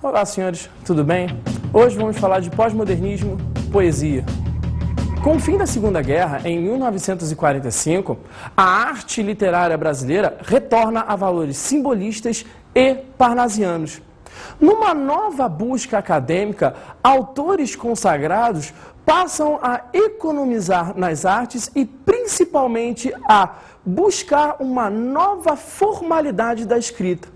Olá, senhores, tudo bem? Hoje vamos falar de pós-modernismo, poesia. Com o fim da Segunda Guerra, em 1945, a arte literária brasileira retorna a valores simbolistas e parnasianos. Numa nova busca acadêmica, autores consagrados passam a economizar nas artes e, principalmente, a buscar uma nova formalidade da escrita.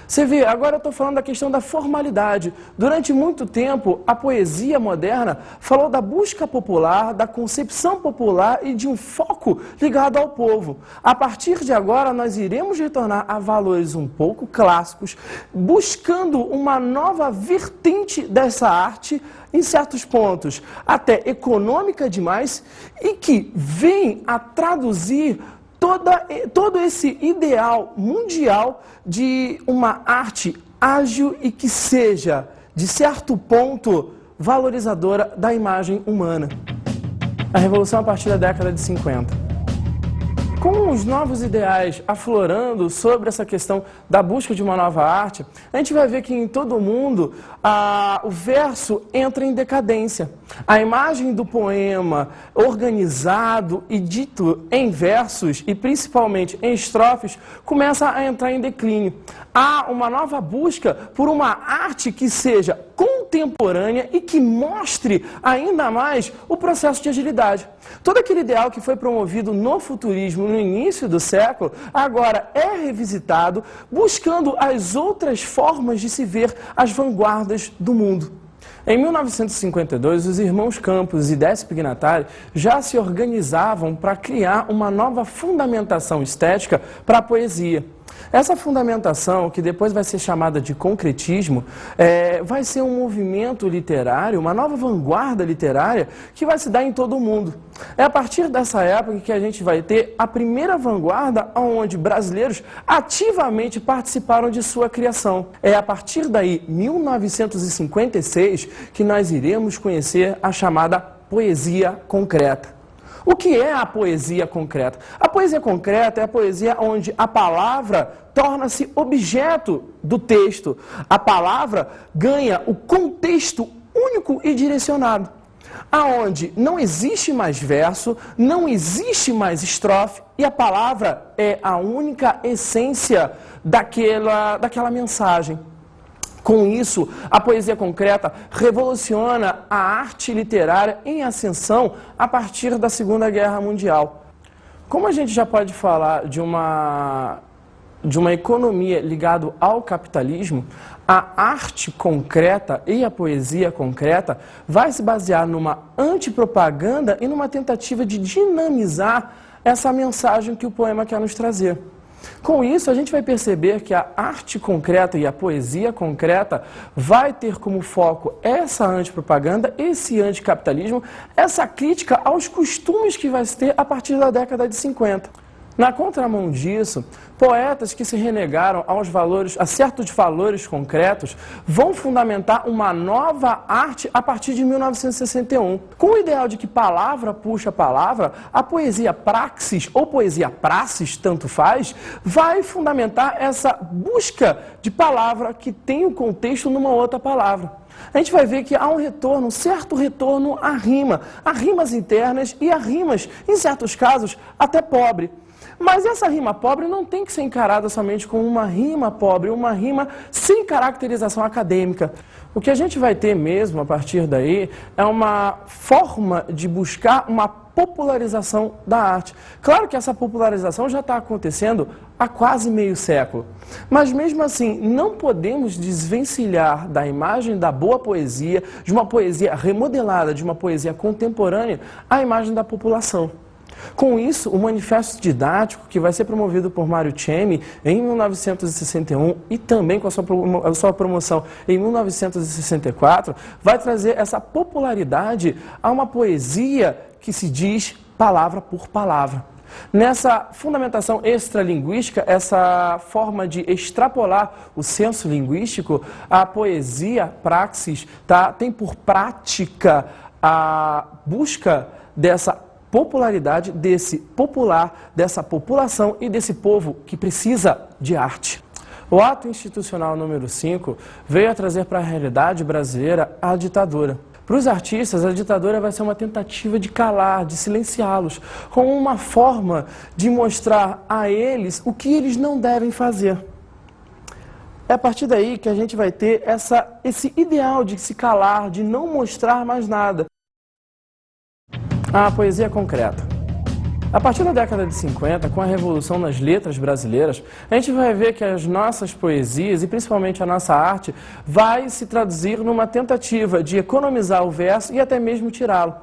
Você vê, agora eu estou falando da questão da formalidade. Durante muito tempo, a poesia moderna falou da busca popular, da concepção popular e de um foco ligado ao povo. A partir de agora, nós iremos retornar a valores um pouco clássicos, buscando uma nova vertente dessa arte, em certos pontos até econômica demais, e que vem a traduzir todo esse ideal mundial de uma arte ágil e que seja, de certo ponto, valorizadora da imagem humana. A revolução a partir da década de 50. Com os novos ideais aflorando sobre essa questão da busca de uma nova arte, a gente vai ver que em todo o mundo o verso entra em decadência. A imagem do poema organizado e dito em versos e principalmente em estrofes começa a entrar em declínio. Há uma nova busca por uma arte que seja contemporânea e que mostre ainda mais o processo de agilidade. Todo aquele ideal que foi promovido no futurismo no início do século, agora é revisitado, buscando as outras formas de se ver as vanguardas do mundo. Em 1952, os irmãos Campos e Décio Pignatari já se organizavam para criar uma nova fundamentação estética para a poesia. Essa fundamentação, que depois vai ser chamada de concretismo, vai ser um movimento literário, uma nova vanguarda literária que vai se dar em todo o mundo. É a partir dessa época que a gente vai ter a primeira vanguarda onde brasileiros ativamente participaram de sua criação. É a partir daí, 1956, que nós iremos conhecer a chamada poesia concreta. O que é a poesia concreta? A poesia concreta é a poesia onde a palavra torna-se objeto do texto. A palavra ganha o contexto único e direcionado, aonde não existe mais verso, não existe mais estrofe e a palavra é a única essência daquela mensagem. Com isso, a poesia concreta revoluciona a arte literária em ascensão a partir da Segunda Guerra Mundial. Como a gente já pode falar de uma economia ligada ao capitalismo, a arte concreta e a poesia concreta vai se basear numa antipropaganda e numa tentativa de dinamizar essa mensagem que o poema quer nos trazer. Com isso, a gente vai perceber que a arte concreta e a poesia concreta vai ter como foco essa antipropaganda, esse anticapitalismo, essa crítica aos costumes que vai se ter a partir da década de 50. Na contramão disso, poetas que se renegaram a certos valores concretos vão fundamentar uma nova arte a partir de 1961. Com o ideal de que palavra puxa palavra, a poesia praxis ou poesia praxis, tanto faz, vai fundamentar essa busca de palavra que tem o contexto numa outra palavra. A gente vai ver que há um certo retorno à rima, a rimas internas e a rimas, em certos casos, até pobre. Mas essa rima pobre não tem que ser encarada somente como uma rima pobre, uma rima sem caracterização acadêmica. O que a gente vai ter mesmo a partir daí é uma forma de buscar uma popularização da arte. Claro que essa popularização já está acontecendo há quase meio século. Mas mesmo assim, não podemos desvencilhar da imagem da boa poesia, de uma poesia remodelada, de uma poesia contemporânea, a imagem da população. Com isso, o manifesto didático, que vai ser promovido por Mário Cemi em 1961 e também com a sua promoção em 1964, vai trazer essa popularidade a uma poesia que se diz palavra por palavra. Nessa fundamentação extralinguística, essa forma de extrapolar o senso linguístico, a poesia praxis tem por prática a busca dessa popularidade, desse popular, dessa população e desse povo que precisa de arte. O ato institucional número 5 veio a trazer para a realidade brasileira a ditadura. Para os artistas, a ditadura vai ser uma tentativa de calar, de silenciá-los, como uma forma de mostrar a eles o que eles não devem fazer. É a partir daí que a gente vai ter esse ideal de se calar, de não mostrar mais nada. A poesia concreta. A partir da década de 50, com a revolução nas letras brasileiras, a gente vai ver que as nossas poesias, e principalmente a nossa arte, vai se traduzir numa tentativa de economizar o verso e até mesmo tirá-lo.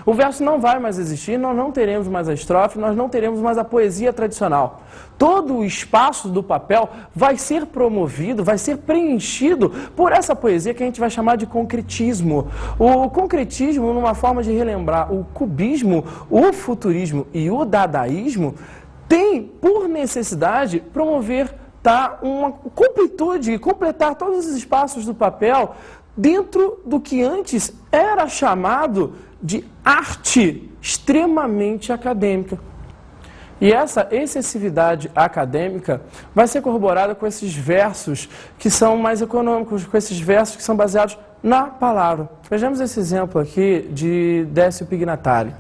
O verso não vai mais existir, nós não teremos mais a estrofe, nós não teremos mais a poesia tradicional. Todo o espaço do papel vai ser promovido, vai ser preenchido por essa poesia que a gente vai chamar de concretismo. O concretismo, numa forma de relembrar o cubismo, o futurismo e o dadaísmo, tem por necessidade promover uma completude, completar todos os espaços do papel dentro do que antes era chamado de arte extremamente acadêmica. E essa excessividade acadêmica vai ser corroborada com esses versos que são mais econômicos, com esses versos que são baseados na palavra. Vejamos esse exemplo aqui de Décio Pignatari.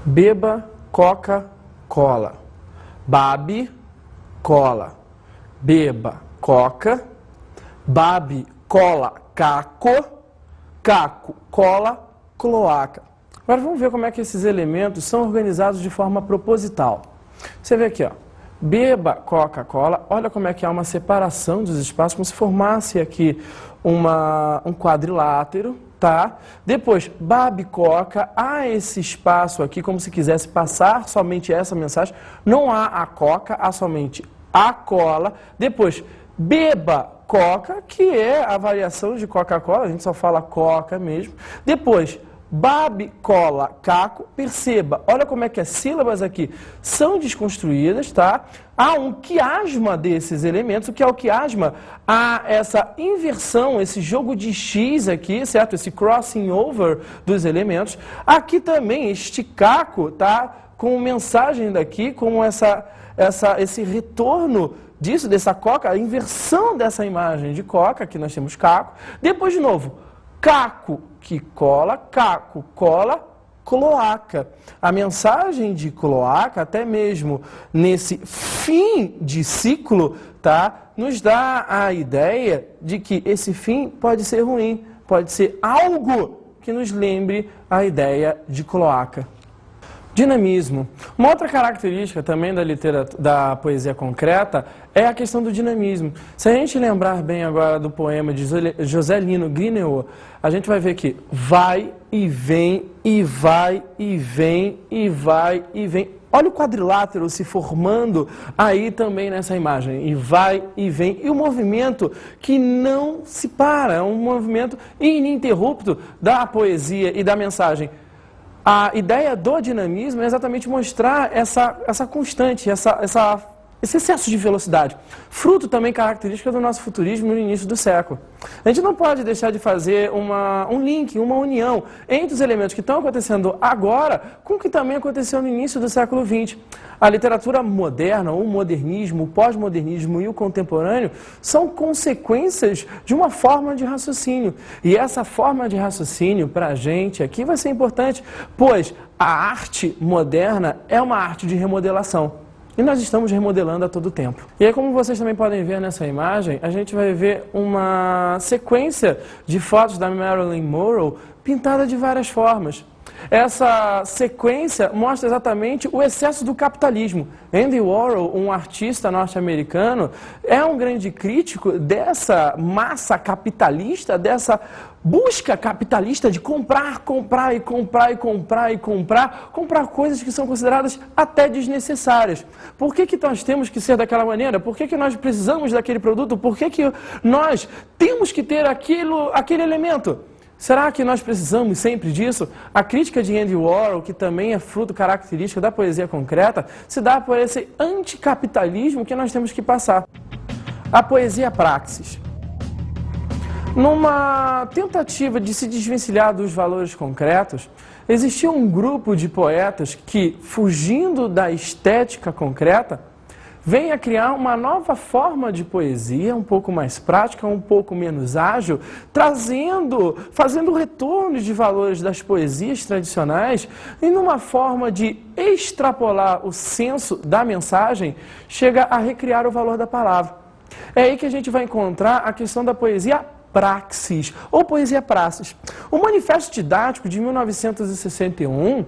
Beba Coca-Cola. Babe cola. Beba coca. Babe cola caco. Caco cola cloaca. Agora vamos ver como é que esses elementos são organizados de forma proposital. Você vê aqui, ó, beba Coca-Cola, olha como é que há uma separação dos espaços, como se formasse aqui um quadrilátero, tá? Depois, babe Coca, há esse espaço aqui como se quisesse passar somente essa mensagem, não há a Coca, há somente a cola. Depois, beba Coca, que é a variação de Coca-Cola, a gente só fala Coca mesmo. Depois, babe, cola, caco, perceba, olha como é que as sílabas aqui são desconstruídas, tá? Há um quiasma desses elementos. O que é o quiasma? Há essa inversão, esse jogo de X aqui, certo? Esse crossing over dos elementos. Aqui também este caco, tá? Com mensagem daqui, com esse retorno disso, dessa coca, a inversão dessa imagem de coca, aqui nós temos caco. Depois, de novo, caco, que cola, caco, cola, cloaca. A mensagem de cloaca, até mesmo nesse fim de ciclo, tá, nos dá a ideia de que esse fim pode ser ruim, pode ser algo que nos lembre a ideia de cloaca. Dinamismo. Uma outra característica também da poesia concreta é a questão do dinamismo. Se a gente lembrar bem agora do poema de Joselino Grineau, a gente vai ver que vai e vem, e vai e vem, e vai e vem. Olha o quadrilátero se formando aí também nessa imagem. E vai e vem. E o movimento que não se para, é um movimento ininterrupto da poesia e da mensagem. A ideia do dinamismo é exatamente mostrar essa constante, esse excesso de velocidade. Fruto também característica do nosso futurismo no início do século. A gente não pode deixar de fazer um link, uma união entre os elementos que estão acontecendo agora com o que também aconteceu no início do século XX. A literatura moderna, o modernismo, o pós-modernismo e o contemporâneo são consequências de uma forma de raciocínio. E essa forma de raciocínio, para a gente aqui, vai ser importante, pois a arte moderna é uma arte de remodelação. E nós estamos remodelando a todo tempo. E aí, como vocês também podem ver nessa imagem, a gente vai ver uma sequência de fotos da Marilyn Monroe pintada de várias formas. Essa sequência mostra exatamente o excesso do capitalismo. Andy Warhol, um artista norte-americano, é um grande crítico dessa massa capitalista, dessa busca capitalista de comprar, comprar e comprar e comprar e comprar coisas que são consideradas até desnecessárias. Por que nós temos que ser daquela maneira? Por que nós precisamos daquele produto? Por que nós temos que ter aquele elemento? Será que nós precisamos sempre disso? A crítica de Andy Warhol, que também é fruto característico da poesia concreta, se dá por esse anticapitalismo que nós temos que passar. A poesia praxis. Numa tentativa de se desvencilhar dos valores concretos, existia um grupo de poetas que, fugindo da estética concreta, vem a criar uma nova forma de poesia, um pouco mais prática, um pouco menos ágil, fazendo retorno de valores das poesias tradicionais e numa forma de extrapolar o senso da mensagem, chega a recriar o valor da palavra. É aí que a gente vai encontrar a questão da poesia praxis, ou poesia praxis. O Manifesto Didático de 1961,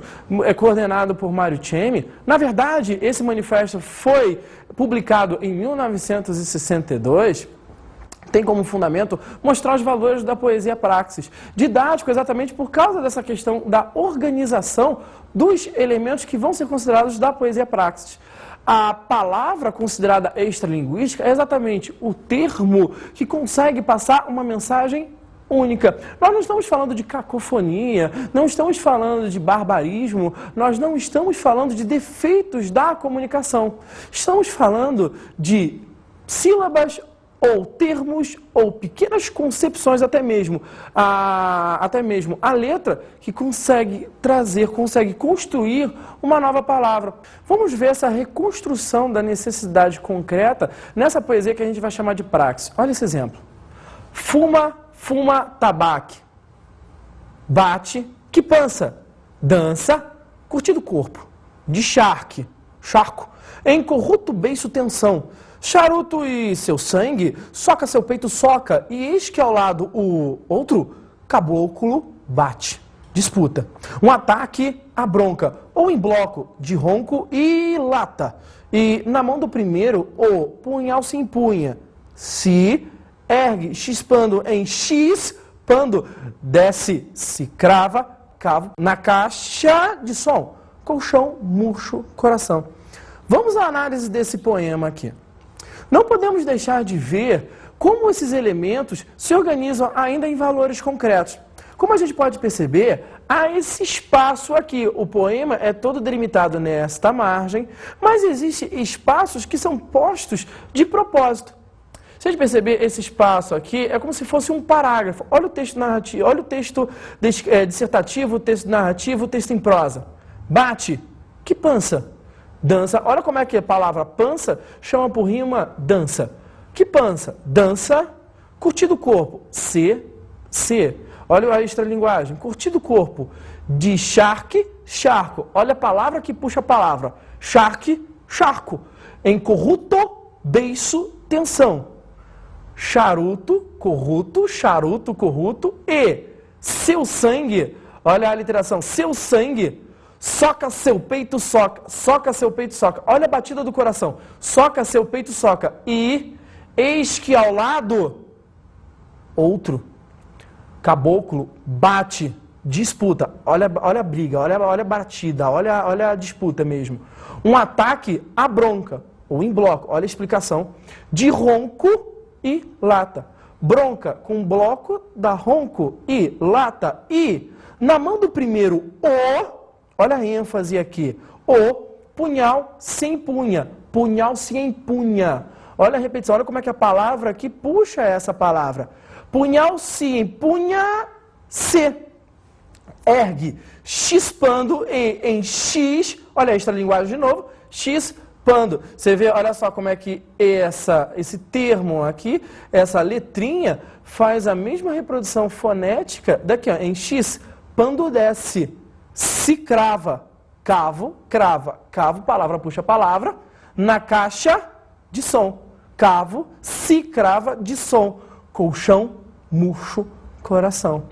coordenado por Mário Cemi, na verdade, esse manifesto foi publicado em 1962, tem como fundamento mostrar os valores da poesia praxis. Didático exatamente por causa dessa questão da organização dos elementos que vão ser considerados da poesia praxis. A palavra considerada extralinguística é exatamente o termo que consegue passar uma mensagem única. Nós não estamos falando de cacofonia, não estamos falando de barbarismo, nós não estamos falando de defeitos da comunicação. Estamos falando de sílabas ou termos, ou pequenas concepções, até mesmo a letra, que consegue construir uma nova palavra. Vamos ver essa reconstrução da necessidade concreta nessa poesia que a gente vai chamar de praxis. Olha esse exemplo. Fuma, fuma, tabaque. Bate, que pança. Dança, curtido corpo. De charque, charco. Em corrupto beiço tensão. Charuto e seu sangue, soca seu peito, soca, e eis que ao lado o outro, caboclo bate, disputa. Um ataque à bronca, ou em bloco, de ronco e lata. E na mão do primeiro, o punhal se empunha, se ergue, chispando em X, pando, desce, se crava, cavo, na caixa de som, colchão, murcho, coração. Vamos à análise desse poema aqui. Não podemos deixar de ver como esses elementos se organizam ainda em valores concretos. Como a gente pode perceber, há esse espaço aqui. O poema é todo delimitado nesta margem, mas existem espaços que são postos de propósito. Se a gente perceber esse espaço aqui, é como se fosse um parágrafo. Olha o texto narrativo, olha o texto dissertativo, o texto narrativo, o texto em prosa. Bate, que pança. Dança, olha como é que a palavra pança chama por rima dança. Que pança? Dança, curtido corpo. Se. Olha a extralinguagem. Curtido corpo. De charque, charco. Olha a palavra que puxa a palavra. Charque, charco. Em corrupto, beiço, tensão. Charuto, corrupto, charuto, corrupto. E seu sangue, olha a aliteração. Seu sangue. Soca seu peito, soca. Soca seu peito, soca. Olha a batida do coração. Soca seu peito, soca. E eis que ao lado, outro. Caboclo bate, disputa. Olha a briga, olha a batida, olha a disputa mesmo. Um ataque à bronca, ou em bloco. Olha a explicação. De ronco e lata. Bronca com bloco, dá ronco e lata. E na mão do primeiro, olha a ênfase aqui. O punhal se empunha. Punhal se empunha. Olha a repetição. Olha como é que a palavra aqui puxa essa palavra. Punhal se empunha, se ergue. Chispando e em X. Olha a extralinguagem de novo. Chispando. Você vê, olha só como é que esse termo aqui, essa letrinha, faz a mesma reprodução fonética daqui, ó, em X. Pando desce. Se crava, cavo, crava, cavo, palavra puxa palavra, na caixa de som. Cavo, se crava de som. Colchão, murcho, coração.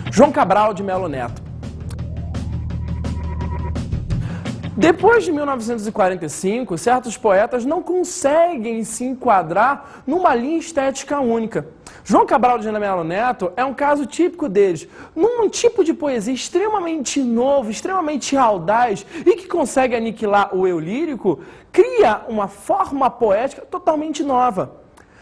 João Cabral de Melo Neto. Depois de 1945, certos poetas não conseguem se enquadrar numa linha estética única. João Cabral de Melo Neto é um caso típico deles, num tipo de poesia extremamente novo, extremamente audaz e que consegue aniquilar o eu lírico, cria uma forma poética totalmente nova.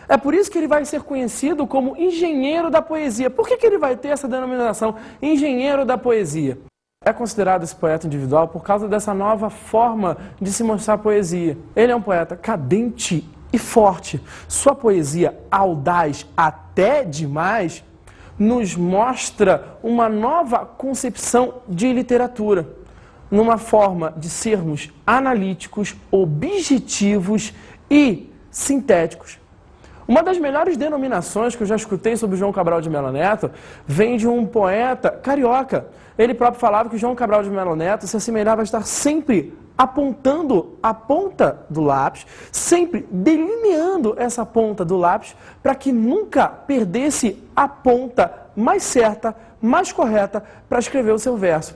É por isso que ele vai ser conhecido como engenheiro da poesia. Por que ele vai ter essa denominação, engenheiro da poesia? É considerado esse poeta individual por causa dessa nova forma de se mostrar poesia. Ele é um poeta cadente e forte. Sua poesia, audaz até demais, nos mostra uma nova concepção de literatura. numa forma de sermos analíticos, objetivos e sintéticos. Uma das melhores denominações que eu já escutei sobre João Cabral de Melo Neto vem de um poeta carioca. Ele próprio falava que João Cabral de Melo Neto se assemelhava a estar sempre apontando a ponta do lápis, sempre delineando essa ponta do lápis para que nunca perdesse a ponta mais certa, mais correta para escrever o seu verso.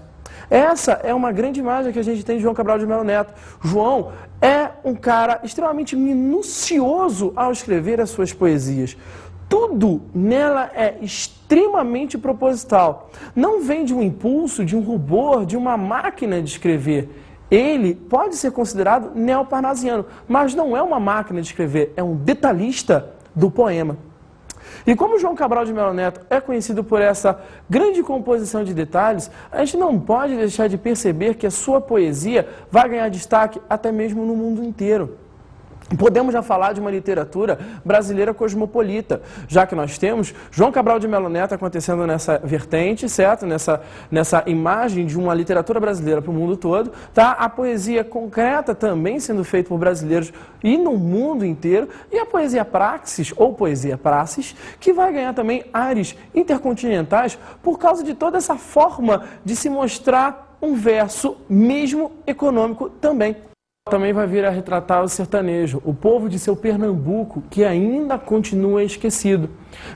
Essa é uma grande imagem que a gente tem de João Cabral de Melo Neto. João é um cara extremamente minucioso ao escrever as suas poesias. Tudo nela é extremamente proposital. Não vem de um impulso, de um rubor, de uma máquina de escrever. Ele pode ser considerado neoparnasiano, mas não é uma máquina de escrever, é um detalhista do poema. E como João Cabral de Melo Neto é conhecido por essa grande composição de detalhes, a gente não pode deixar de perceber que a sua poesia vai ganhar destaque até mesmo no mundo inteiro. Podemos já falar de uma literatura brasileira cosmopolita, já que nós temos João Cabral de Melo Neto acontecendo nessa vertente, certo? Nessa imagem de uma literatura brasileira para o mundo todo, tá? A poesia concreta também sendo feita por brasileiros e no mundo inteiro, e a poesia praxis, ou poesia praxis, que vai ganhar também ares intercontinentais por causa de toda essa forma de se mostrar um verso, mesmo econômico também. Também vai vir a retratar o sertanejo, o povo de seu Pernambuco, que ainda continua esquecido.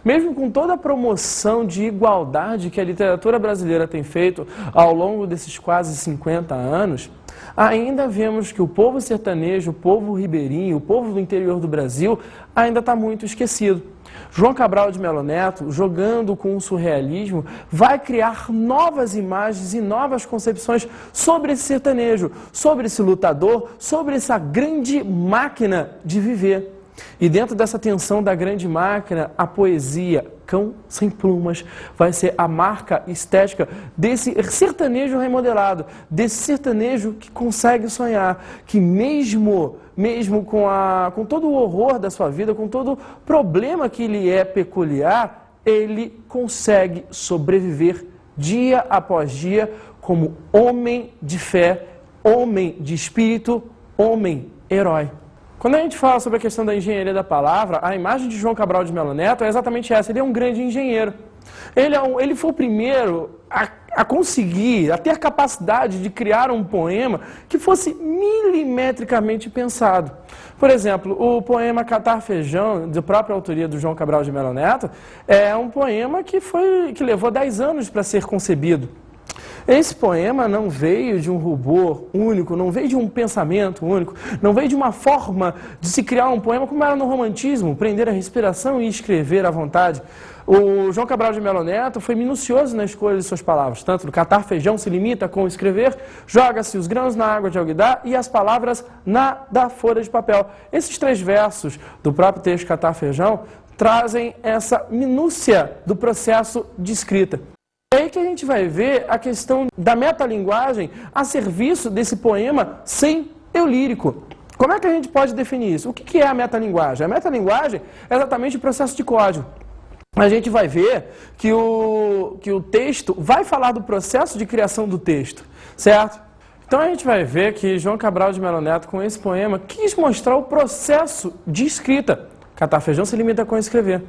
Mesmo com toda a promoção de igualdade que a literatura brasileira tem feito ao longo desses quase 50 anos, ainda vemos que o povo sertanejo, o povo ribeirinho, o povo do interior do Brasil, ainda está muito esquecido. João Cabral de Melo Neto, jogando com o surrealismo, vai criar novas imagens e novas concepções sobre esse sertanejo, sobre esse lutador, sobre essa grande máquina de viver. E dentro dessa tensão da grande máquina, a poesia Cão Sem Plumas vai ser a marca estética desse sertanejo remodelado, desse sertanejo que consegue sonhar, que mesmo com todo o horror da sua vida, com todo o problema que lhe é peculiar, ele consegue sobreviver dia após dia como homem de fé, homem de espírito, homem herói. Quando a gente fala sobre a questão da engenharia da palavra, a imagem de João Cabral de Melo Neto é exatamente essa. Ele é um grande engenheiro. Ele foi o primeiro a conseguir, a ter a capacidade de criar um poema que fosse milimetricamente pensado. Por exemplo, o poema Catar Feijão, de própria autoria do João Cabral de Melo Neto, é um poema que levou 10 anos para ser concebido. Esse poema não veio de um rubor único, não veio de um pensamento único, não veio de uma forma de se criar um poema como era no romantismo, prender a respiração e escrever à vontade. O João Cabral de Melo Neto foi minucioso na escolha de suas palavras. Tanto no Catar Feijão se limita com escrever, joga-se os grãos na água de alguidar e as palavras da folha de papel. Esses 3 versos do próprio texto Catar Feijão trazem essa minúcia do processo de escrita. É aí que a gente vai ver a questão da metalinguagem a serviço desse poema sem eu lírico. Como é que a gente pode definir isso? O que é a metalinguagem? A metalinguagem é exatamente o processo de código. A gente vai ver que o texto vai falar do processo de criação do texto, certo? Então a gente vai ver que João Cabral de Melo Neto, com esse poema, quis mostrar o processo de escrita. Catar Feijão se limita com escrever.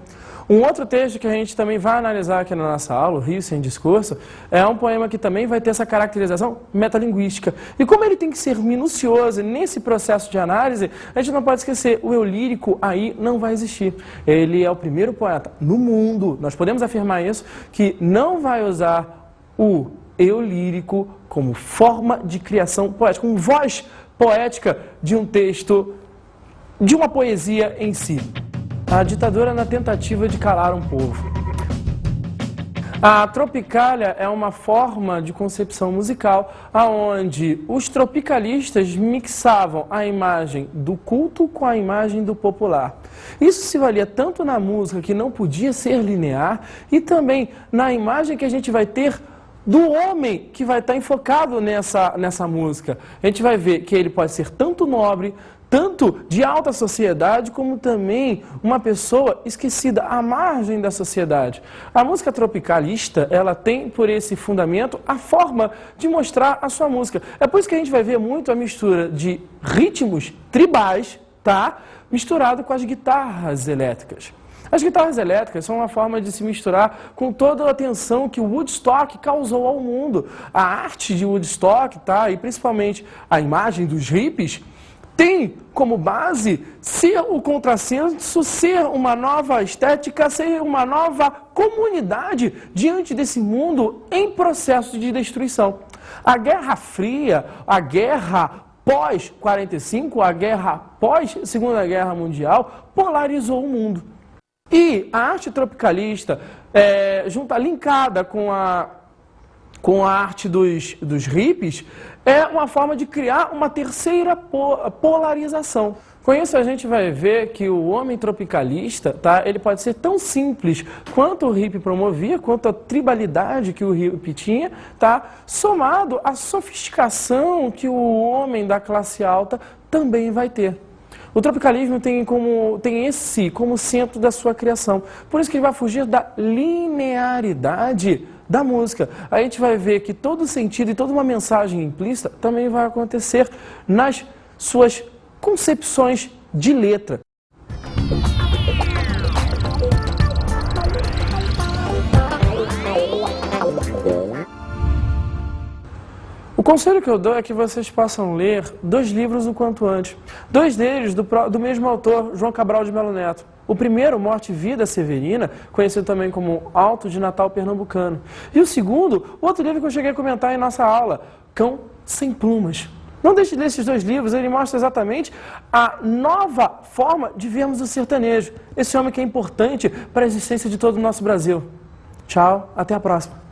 Um outro texto que a gente também vai analisar aqui na nossa aula, o Rio Sem Discurso, é um poema que também vai ter essa caracterização metalinguística. E como ele tem que ser minucioso nesse processo de análise, a gente não pode esquecer, o eu lírico aí não vai existir. Ele é o primeiro poeta no mundo, nós podemos afirmar isso, que não vai usar o eu lírico como forma de criação poética, como voz poética de um texto, de uma poesia em si. A ditadura na tentativa de calar um povo. A tropicália é uma forma de concepção musical onde os tropicalistas mixavam a imagem do culto com a imagem do popular. Isso se valia tanto na música, que não podia ser linear, e também na imagem que a gente vai ter do homem que vai estar enfocado nessa música. A gente vai ver que ele pode ser tanto nobre, tanto de alta sociedade como também uma pessoa esquecida, à margem da sociedade. A música tropicalista, ela tem por esse fundamento a forma de mostrar a sua música. É por isso que a gente vai ver muito a mistura de ritmos tribais, tá? Misturado com as guitarras elétricas. As guitarras elétricas são uma forma de se misturar com toda a atenção que o Woodstock causou ao mundo. A arte de Woodstock, tá? E principalmente a imagem dos hippies, tem como base ser o contrassenso, ser uma nova estética, ser uma nova comunidade diante desse mundo em processo de destruição. A Guerra Fria, a guerra pós-45, a guerra pós-Segunda Guerra Mundial, polarizou o mundo. E a arte tropicalista, linkada com a arte dos hippies, é uma forma de criar uma terceira polarização. Com isso a gente vai ver que o homem tropicalista, tá, ele pode ser tão simples quanto o hippie promovia, quanto a tribalidade que o hippie tinha, tá, somado à sofisticação que o homem da classe alta também vai ter. O tropicalismo tem esse como centro da sua criação. Por isso que ele vai fugir da linearidade da música. A gente vai ver que todo sentido e toda uma mensagem implícita também vai acontecer nas suas concepções de letra. O conselho que eu dou é que vocês possam ler 2 livros o quanto antes. 2 deles do mesmo autor, João Cabral de Melo Neto. O primeiro, Morte e Vida Severina, conhecido também como Alto de Natal Pernambucano. E o segundo, outro livro que eu cheguei a comentar em nossa aula, Cão Sem Plumas. Não deixe de ler esses 2 livros, ele mostra exatamente a nova forma de vermos o sertanejo. Esse homem que é importante para a existência de todo o nosso Brasil. Tchau, até a próxima.